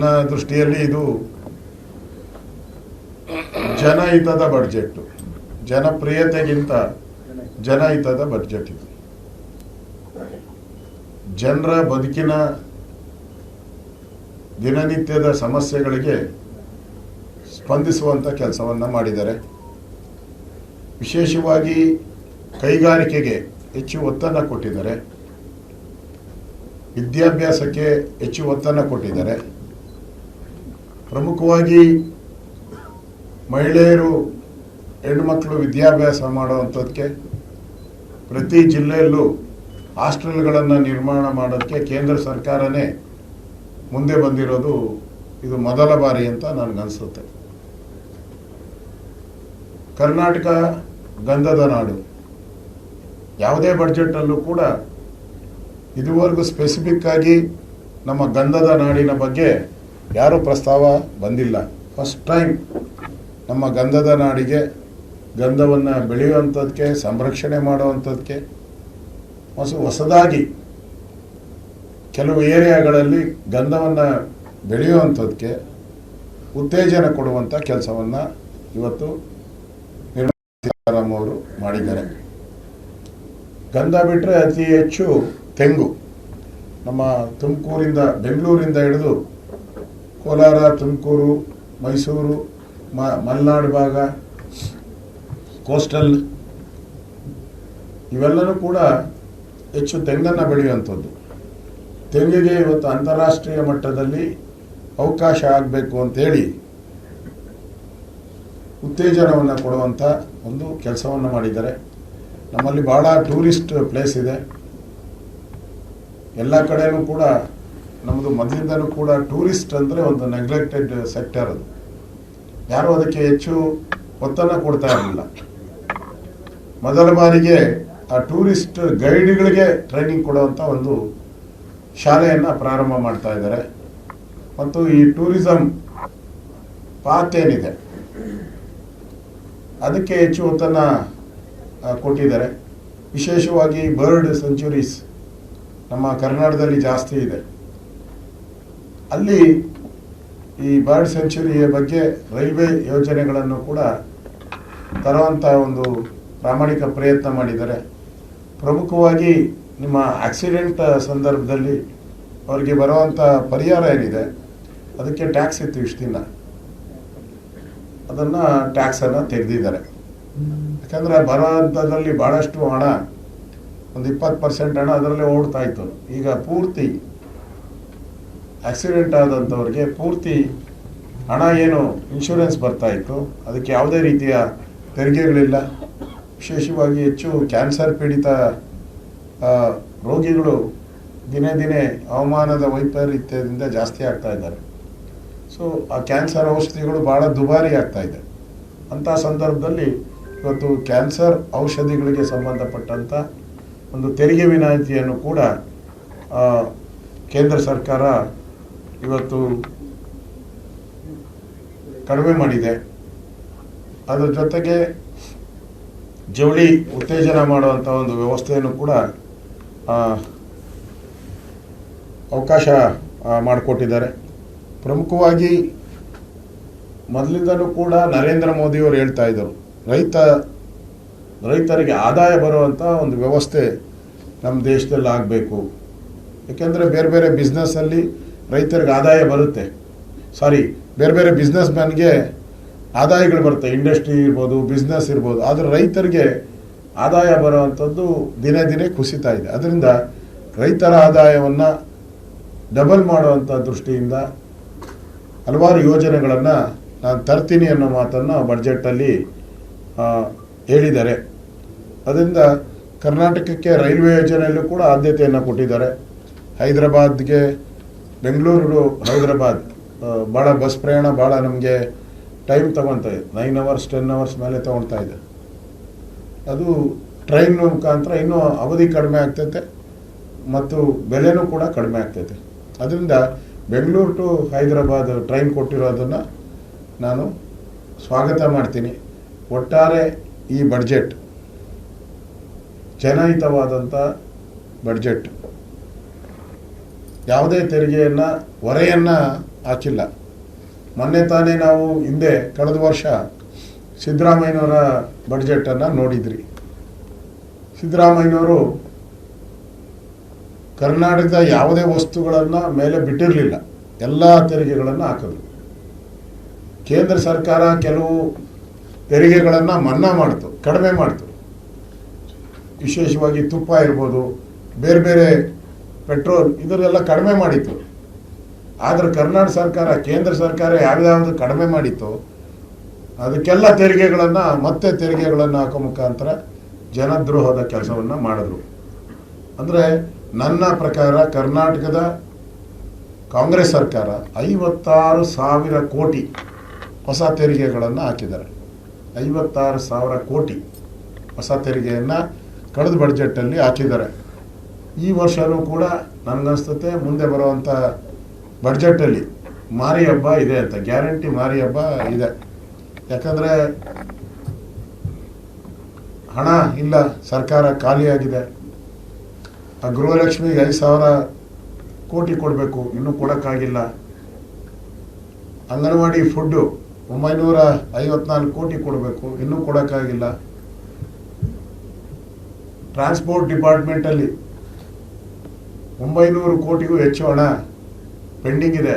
ನನ್ನ ದೃಷ್ಟಿಯಲ್ಲಿ ಇದು ಜನಹಿತದ ಬಡ್ಜೆಟ್, ಜನಪ್ರಿಯತೆಗಿಂತ ಜನಹಿತದ ಬಡ್ಜೆಟ್ ಇದು. ಜನರ ಬದುಕಿನ ದಿನನಿತ್ಯದ ಸಮಸ್ಯೆಗಳಿಗೆ ಸ್ಪಂದಿಸುವಂಥ ಕೆಲಸವನ್ನು ಮಾಡಿದ್ದಾರೆ. ವಿಶೇಷವಾಗಿ ಕೈಗಾರಿಕೆಗೆ ಹೆಚ್ಚು ಒತ್ತನ್ನು ಕೊಟ್ಟಿದ್ದಾರೆ, ವಿದ್ಯಾಭ್ಯಾಸಕ್ಕೆ ಹೆಚ್ಚು ಒತ್ತನ್ನು ಕೊಟ್ಟಿದ್ದಾರೆ. ಪ್ರಮುಖವಾಗಿ ಮಹಿಳೆಯರು, ಹೆಣ್ಣುಮಕ್ಕಳು ವಿದ್ಯಾಭ್ಯಾಸ ಮಾಡುವಂಥದ್ದಕ್ಕೆ ಪ್ರತಿ ಜಿಲ್ಲೆಯಲ್ಲೂ ಹಾಸ್ಟೆಲ್ಗಳನ್ನು ನಿರ್ಮಾಣ ಮಾಡೋದಕ್ಕೆ ಕೇಂದ್ರ ಸರ್ಕಾರನೇ ಮುಂದೆ ಬಂದಿರೋದು ಇದು ಮೊದಲ ಬಾರಿ ಅಂತ ನನಗನ್ಸುತ್ತೆ. ಕರ್ನಾಟಕ ಗಂಧದ ನಾಡು. ಯಾವುದೇ ಬಡ್ಜೆಟಲ್ಲೂ ಕೂಡ ಇದುವರೆಗೂ ಸ್ಪೆಸಿಫಿಕ್ ಆಗಿ ನಮ್ಮ ಗಂಧದ ನಾಡಿನ ಬಗ್ಗೆ ಯಾರೂ ಪ್ರಸ್ತಾವ ಬಂದಿಲ್ಲ. ಫಸ್ಟ್ ಟೈಮ್ ನಮ್ಮ ಗಂಧದ ನಾಡಿಗೆ, ಗಂಧವನ್ನು ಬೆಳೆಯುವಂಥದ್ದಕ್ಕೆ, ಸಂರಕ್ಷಣೆ ಮಾಡುವಂಥದ್ದಕ್ಕೆ ಹೊಸದಾಗಿ ಕೆಲವು ಏರಿಯಾಗಳಲ್ಲಿ ಗಂಧವನ್ನು ಬೆಳೆಯುವಂಥದ್ದಕ್ಕೆ ಉತ್ತೇಜನ ಕೊಡುವಂಥ ಕೆಲಸವನ್ನು ಇವತ್ತು ನಿರ್ಮಲಾ ಸೀತಾರಾಮನ್ ಅವರು ಮಾಡಿದ್ದಾರೆ. ಗಂಧ ಬಿಟ್ಟರೆ ಅತಿ ಹೆಚ್ಚು ತೆಂಗು ನಮ್ಮ ತುಮಕೂರಿಂದ, ಬೆಂಗಳೂರಿಂದ ಹಿಡಿದು ಕೋಲಾರ, ತುಮಕೂರು, ಮೈಸೂರು, ಮಲೆನಾಡು ಭಾಗ, ಕೋಸ್ಟಲ್ ಇವೆಲ್ಲನೂ ಕೂಡ ಹೆಚ್ಚು ತೆಂಗನ್ನು ಬೆಳೆಯುವಂಥದ್ದು. ತೆಂಗಿಗೆ ಇವತ್ತು ಅಂತಾರಾಷ್ಟ್ರೀಯ ಮಟ್ಟದಲ್ಲಿ ಅವಕಾಶ ಆಗಬೇಕು ಅಂತೇಳಿ ಉತ್ತೇಜನವನ್ನು ಕೊಡುವಂಥ ಒಂದು ಕೆಲಸವನ್ನು ಮಾಡಿದ್ದಾರೆ. ನಮ್ಮಲ್ಲಿ ಭಾಳ ಟೂರಿಸ್ಟ್ ಪ್ಲೇಸ್ ಇದೆ. ಎಲ್ಲ ಕಡೆಯೂ ಕೂಡ ನಮ್ಮದು ಮೊದಲಿಂದನೂ ಕೂಡ ಟೂರಿಸ್ಟ್ ಅಂದರೆ ಒಂದು ನೆಗ್ಲೆಕ್ಟೆಡ್ ಸೆಕ್ಟರ್. ಅದು ಯಾರೂ ಅದಕ್ಕೆ ಹೆಚ್ಚು ಒತ್ತನ್ನು ಕೊಡ್ತಾ ಇರಲಿಲ್ಲ. ಮೊದಲ ಬಾರಿಗೆ ಆ ಟೂರಿಸ್ಟ್ ಗೈಡ್ಗಳಿಗೆ ಟ್ರೈನಿಂಗ್ ಕೊಡುವಂಥ ಒಂದು ಶಾಲೆಯನ್ನು ಪ್ರಾರಂಭ ಮಾಡ್ತಾ ಇದ್ದಾರೆ. ಮತ್ತು ಈ ಟೂರಿಸಂ ಪಾತ್ ಏನಿದೆ ಅದಕ್ಕೆ ಹೆಚ್ಚು ಒತ್ತನ್ನು ಕೊಟ್ಟಿದ್ದಾರೆ. ವಿಶೇಷವಾಗಿ ಬರ್ಡ್ ಸೆಂಚುರೀಸ್ ನಮ್ಮ ಕರ್ನಾಟಕದಲ್ಲಿ ಜಾಸ್ತಿ ಇದೆ. ಅಲ್ಲಿ ಈ ಬರ್ಡ್ ಸೆಂಚುರಿಯ ಬಗ್ಗೆ ರೈಲ್ವೆ ಯೋಜನೆಗಳನ್ನು ಕೂಡ ತರುವಂಥ ಒಂದು ಪ್ರಾಮಾಣಿಕ ಪ್ರಯತ್ನ ಮಾಡಿದ್ದಾರೆ. ಪ್ರಮುಖವಾಗಿ ನಿಮ್ಮ ಆಕ್ಸಿಡೆಂಟ್ ಸಂದರ್ಭದಲ್ಲಿ ಅವರಿಗೆ ಬರುವಂಥ ಪರಿಹಾರ ಏನಿದೆ ಅದಕ್ಕೆ ಟ್ಯಾಕ್ಸ್ ಇತ್ತು ಇಷ್ಟು ದಿನ, ಅದನ್ನು ಟ್ಯಾಕ್ಸನ್ನು ತೆಗೆದಿದ್ದಾರೆ. ಯಾಕಂದರೆ ಬರೋ ಹಂತದಲ್ಲಿ ಭಾಳಷ್ಟು ಹಣ, ಒಂದು 20% ಹಣ ಅದರಲ್ಲೇ ಓಡ್ತಾ ಇತ್ತು. ಈಗ ಪೂರ್ತಿ ಆಕ್ಸಿಡೆಂಟ್ ಆದಂಥವ್ರಿಗೆ ಪೂರ್ತಿ ಹಣ ಏನು ಇನ್ಶೂರೆನ್ಸ್ ಬರ್ತಾ ಇತ್ತು ಅದಕ್ಕೆ ಯಾವುದೇ ರೀತಿಯ ತೆರಿಗೆಗಳಿಲ್ಲ. ವಿಶೇಷವಾಗಿ ಹೆಚ್ಚು ಕ್ಯಾನ್ಸರ್ ಪೀಡಿತ ರೋಗಿಗಳು ದಿನೇ ದಿನೇ ಹವಾಮಾನದ ವೈಪರೀತ್ಯದಿಂದ ಜಾಸ್ತಿ ಆಗ್ತಾ ಇದ್ದಾರೆ. ಸೊ ಆ ಕ್ಯಾನ್ಸರ್ ಔಷಧಿಗಳು ಭಾಳ ದುಬಾರಿ ಆಗ್ತಾ ಇದೆ. ಅಂಥ ಸಂದರ್ಭದಲ್ಲಿ ಇವತ್ತು ಕ್ಯಾನ್ಸರ್ ಔಷಧಿಗಳಿಗೆ ಸಂಬಂಧಪಟ್ಟಂಥ ಒಂದು ತೆರಿಗೆ ವಿನಾಯಿತಿಯನ್ನು ಕೂಡ ಕೇಂದ್ರ ಸರ್ಕಾರ ಇವತ್ತು ಕಡಿಮೆ ಮಾಡಿದೆ. ಅದರ ಜೊತೆಗೆ ಜವಳಿ ಉತ್ತೇಜನ ಮಾಡುವಂಥ ಒಂದು ವ್ಯವಸ್ಥೆಯನ್ನು ಕೂಡ ಅವಕಾಶ ಮಾಡಿಕೊಟ್ಟಿದ್ದಾರೆ. ಪ್ರಮುಖವಾಗಿ ಮೊದಲಿಂದಲೂ ಕೂಡ ನರೇಂದ್ರ ಮೋದಿಯವರು ಹೇಳ್ತಾ ಇದ್ದರು, ರೈತರಿಗೆ ಆದಾಯ ಬರುವಂಥ ಒಂದು ವ್ಯವಸ್ಥೆ ನಮ್ಮ ದೇಶದಲ್ಲಿ ಆಗಬೇಕು. ಏಕೆಂದರೆ ಬೇರೆ ಬೇರೆ ಬಿಸ್ನೆಸ್ಸಲ್ಲಿ ರೈತರಿಗೆ ಆದಾಯ ಬರುತ್ತೆ, ಬೇರೆ ಬೇರೆ ಬಿಸ್ನೆಸ್ ಮ್ಯಾನ್ಗೆ ಆದಾಯಗಳು ಬರುತ್ತೆ, ಇಂಡಸ್ಟ್ರಿ ಇರ್ಬೋದು, ಬಿಸ್ನೆಸ್ ಇರ್ಬೋದು. ಆದರೆ ರೈತರಿಗೆ ಆದಾಯ ಬರುವಂಥದ್ದು ದಿನೇ ದಿನೇ ಕುಸಿತಾ ಇದೆ. ಅದರಿಂದ ರೈತರ ಆದಾಯವನ್ನು ಡಬಲ್ ಮಾಡುವಂಥ ದೃಷ್ಟಿಯಿಂದ ಹಲವಾರು ಯೋಜನೆಗಳನ್ನು ನಾನು ತರ್ತೀನಿ ಅನ್ನೋ ಮಾತನ್ನು ಬಡ್ಜೆಟಲ್ಲಿ ಹೇಳಿದ್ದಾರೆ. ಅದರಿಂದ ಕರ್ನಾಟಕಕ್ಕೆ ರೈಲ್ವೆ ಯೋಜನೆಯಲ್ಲೂ ಕೂಡ ಆದ್ಯತೆಯನ್ನು ಕೊಟ್ಟಿದ್ದಾರೆ. ಹೈದರಾಬಾದ್ಗೆ, ಬೆಂಗಳೂರು ಹೈದರಾಬಾದ್ ಭಾಳ ಬಸ್ ಪ್ರಯಾಣ ಭಾಳ ನಮಗೆ ಟೈಮ್ ತೊಗೊತಾ ಇದೆ. 9 hours 10 hours ಮೇಲೆ ತೊಗೊಳ್ತಾ ಇದೆ. ಅದು ಟ್ರೈನ್ ಮುಖಾಂತರ ಇನ್ನೂ ಅವಧಿ ಕಡಿಮೆ ಆಗ್ತೈತೆ ಮತ್ತು ಬೆಲೆನೂ ಕೂಡ ಕಡಿಮೆ ಆಗ್ತೈತೆ. ಅದರಿಂದ ಬೆಂಗಳೂರು ಟು ಹೈದರಾಬಾದ್ ಟ್ರೈನ್ ಕೊಟ್ಟಿರೋದನ್ನು ನಾನು ಸ್ವಾಗತ ಮಾಡ್ತೀನಿ. ಒಟ್ಟಾರೆ ಈ ಬಡ್ಜೆಟ್ ಜನಹಿತವಾದಂಥ ಬಡ್ಜೆಟ್. ಯಾವುದೇ ತೆರಿಗೆಯನ್ನು ಹೊರೆಯನ್ನು ಹಾಕಿಲ್ಲ. ಮೊನ್ನೆ ತಾನೇ ನಾವು ಹಿಂದೆ ಕಳೆದ ವರ್ಷ ಸಿದ್ದರಾಮಯ್ಯನವರ ಬಡ್ಜೆಟನ್ನು ನೋಡಿದ್ರಿ. ಸಿದ್ದರಾಮಯ್ಯನವರು ಕರ್ನಾಟಕದ ಯಾವುದೇ ವಸ್ತುಗಳನ್ನು ಮೇಲೆ ಬಿಟ್ಟಿರಲಿಲ್ಲ, ಎಲ್ಲ ತೆರಿಗೆಗಳನ್ನು ಹಾಕಿದ್ರು. ಕೇಂದ್ರ ಸರ್ಕಾರ ಕೆಲವು ತೆರಿಗೆಗಳನ್ನು ಮನ್ನಾ ಮಾಡ್ತು, ಕಡಿಮೆ ಮಾಡ್ತು. ವಿಶೇಷವಾಗಿ ತುಪ್ಪ ಇರ್ಬೋದು, ಬೇರೆ ಬೇರೆ ಪೆಟ್ರೋಲ್, ಇದರೆಲ್ಲ ಕಡಿಮೆ ಮಾಡಿತ್ತು. ಆದರೆ ಕರ್ನಾಟಕ ಸರ್ಕಾರ, ಕೇಂದ್ರ ಸರ್ಕಾರ ಯಾವ್ಯಾವುದು ಕಡಿಮೆ ಮಾಡಿತ್ತು ಅದಕ್ಕೆಲ್ಲ ತೆರಿಗೆಗಳನ್ನು ಮತ್ತೆ ತೆರಿಗೆಗಳನ್ನು ಹಾಕೋ ಮುಖಾಂತರ ಜನದ್ರೋಹದ ಕೆಲಸವನ್ನು ಮಾಡಿದ್ರು. ಅಂದರೆ ನನ್ನ ಪ್ರಕಾರ ಕರ್ನಾಟಕದ ಕಾಂಗ್ರೆಸ್ ಸರ್ಕಾರ 56,000 ಕೋಟಿ ಹೊಸ ತೆರಿಗೆಗಳನ್ನು ಹಾಕಿದ್ದಾರೆ. 56,000 ಕೋಟಿ ಹೊಸ ತೆರಿಗೆಯನ್ನು ಕಳೆದ ಬಡ್ಜೆಟಲ್ಲಿ ಹಾಕಿದ್ದಾರೆ. ಈ ವರ್ಷವೂ ಕೂಡ ನನಗನ್ನಿಸ್ತತೆ ಮುಂದೆ ಬರುವಂಥ ಬಡ್ಜೆಟಲ್ಲಿ ಮಾರಿ ಹಬ್ಬ ಇದೆ ಅಂತ, ಗ್ಯಾರಂಟಿ ಮಾರಿ ಹಬ್ಬ ಇದೆ. ಯಾಕಂದರೆ ಹಣ ಇಲ್ಲ, ಸರ್ಕಾರ ಖಾಲಿಯಾಗಿದೆ. ಆ ಗೃಹಲಕ್ಷ್ಮಿಗೆ 5,000 ಕೋಟಿ ಕೊಡಬೇಕು, ಇನ್ನೂ ಕೊಡೋಕ್ಕಾಗಿಲ್ಲ. ಅಂಗನವಾಡಿ ಫುಡ್ಡು 954 ಕೋಟಿ ಕೊಡಬೇಕು, ಇನ್ನೂ ಕೊಡೋಕ್ಕಾಗಿಲ್ಲ. ಟ್ರಾನ್ಸ್ಪೋರ್ಟ್ ಡಿಪಾರ್ಟ್ಮೆಂಟಲ್ಲಿ 900 ಕೋಟಿಗೂ ಹೆಚ್ಚು ಹಣ ಪೆಂಡಿಂಗ್ ಇದೆ,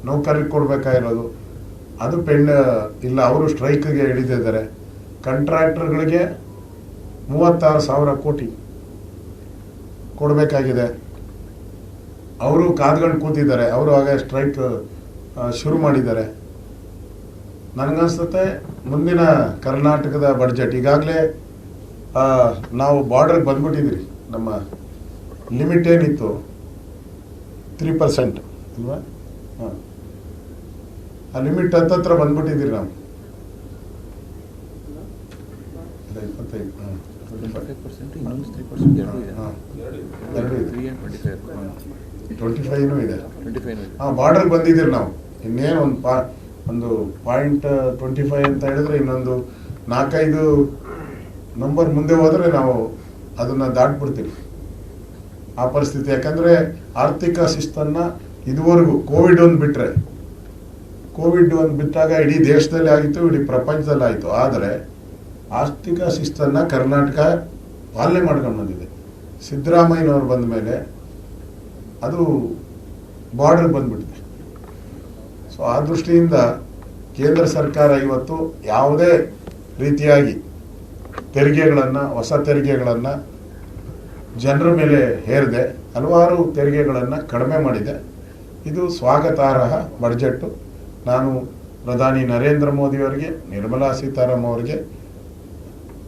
ನೌಕರರಿಗೆ ಕೊಡಬೇಕಾಗಿರೋದು. ಅದು ಇಲ್ಲ, ಅವರು ಸ್ಟ್ರೈಕ್ಗೆ ಹಿಡಿದಿದ್ದಾರೆ. ಕಾಂಟ್ರಾಕ್ಟರ್ಗಳಿಗೆ 36,000 ಕೋಟಿ ಕೊಡಬೇಕಾಗಿದೆ, ಅವರು ಕಾದ್ಕೊಂಡು ಕೂತಿದ್ದಾರೆ. ಅವರು ಆಗ ಸ್ಟ್ರೈಕ್ ಶುರು ಮಾಡಿದ್ದಾರೆ. ನನಗನ್ಸುತ್ತೆ ಮುಂದಿನ ಕರ್ನಾಟಕದ ಬಡ್ಜೆಟ್ ಈಗಾಗಲೇ ನಾವು ಬಾರ್ಡರ್ಗೆ ಬಂದ್ಬಿಟ್ಟಿದ್ದೀರಿ. ನಮ್ಮ ಲಿಮಿಟ್ ಏನಿತ್ತು 3% ಅಲ್ವಾ? ಹಾಂ, ಆ ಲಿಮಿಟ್ ಹತ್ತತ್ರ ಬಂದ್ಬಿಟ್ಟಿದ್ದೀರಿ ನಾವು. 25 ಹಾಂ, 25 ಇದೆ. ಹಾಂ, ಬಾರ್ಡರ್ಗೆ ಬಂದಿದ್ದೀರಿ ನಾವು. ಇನ್ನೇನು ಒಂದು .25 ಅಂತ ಹೇಳಿದ್ರೆ ಇನ್ನೊಂದು 4-5 ನಂಬರ್ ಮುಂದೆ ಹೋದರೆ ನಾವು ಅದನ್ನು ದಾಟ್ಬಿಡ್ತೀವಿ, ಆ ಪರಿಸ್ಥಿತಿ. ಯಾಕಂದರೆ ಆರ್ಥಿಕ ಶಿಸ್ತನ್ನು ಇದುವರೆಗೂ ಕೋವಿಡ್ ಒಂದು ಬಿಟ್ಟಾಗ ಇಡೀ ದೇಶದಲ್ಲಿ ಆಗಿತ್ತು, ಇಡೀ ಪ್ರಪಂಚದಲ್ಲಿ ಆಯಿತು. ಆದರೆ ಆರ್ಥಿಕ ಶಿಸ್ತನ್ನು ಕರ್ನಾಟಕ ಪಾಲನೆ ಮಾಡ್ಕೊಂಡು ಬಂದಿದೆ. ಸಿದ್ದರಾಮಯ್ಯನವರು ಬಂದ ಮೇಲೆ ಅದು ಬಾರ್ಡರ್ ಬಂದ್ಬಿಟ್ಟಿದೆ. ಸೊ ಆ ದೃಷ್ಟಿಯಿಂದ ಕೇಂದ್ರ ಸರ್ಕಾರ ಇವತ್ತು ಯಾವುದೇ ರೀತಿಯಾಗಿ ತೆರಿಗೆಗಳನ್ನು, ಹೊಸ ತೆರಿಗೆಗಳನ್ನು ಜನರ ಮೇಲೆ ಹೇರದೆ ಹಲವಾರು ತೆರಿಗೆಗಳನ್ನು ಕಡಿಮೆ ಮಾಡಿದೆ. ಇದು ಸ್ವಾಗತಾರ್ಹ ಬಡ್ಜೆಟ್ಟು. ನಾನು ಪ್ರಧಾನಿ ನರೇಂದ್ರ ಮೋದಿಯವರಿಗೆ, ನಿರ್ಮಲಾ ಸೀತಾರಾಮನ್ ಅವರಿಗೆ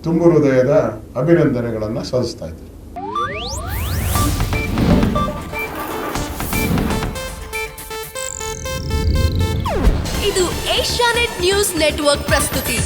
ತುಂಬು ಹೃದಯದ ಅಭಿನಂದನೆಗಳನ್ನು ಸಲ್ಲಿಸ್ತಾ ಇದ್ದೀನಿ. ಇದು ಏಷ್ಯಾನೆಟ್ ನ್ಯೂಸ್ ನೆಟ್ವರ್ಕ್ ಪ್ರಸ್ತುತಿ.